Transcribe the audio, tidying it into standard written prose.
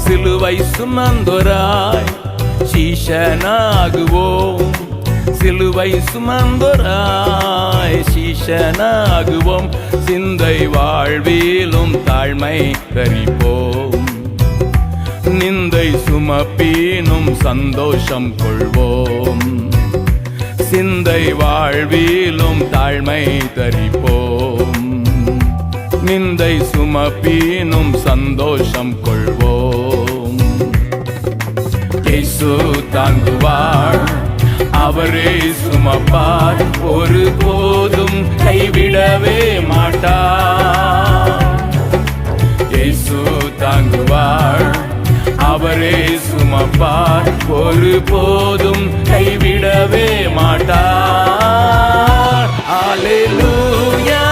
சிலுவை சுமந்தோராய் சீஷனாகுவோம். சிலுவை சுமந்தோராய் சீஷனாகுவோம். சிந்தை வாழ்விலும் தாழ்மை தரிப்போம். நிந்தை சுமப்பீனும் சந்தோஷம் கொள்வோம். சிந்தை வாழ்விலும் தாழ்மை தரிப்போம். நிந்தை சுமப்பீனும் சந்தோஷம் கொள்வோம். இயேசு தாங்குவார், அவரே சுமப்பார், ஒரு போதும் கைவிடவே மாட்டார். இயேசு தாங்குவார், அவரே சுமப்பார், ஒரு போதும் கைவிடவே மாட்டார். அல்லேலூயா.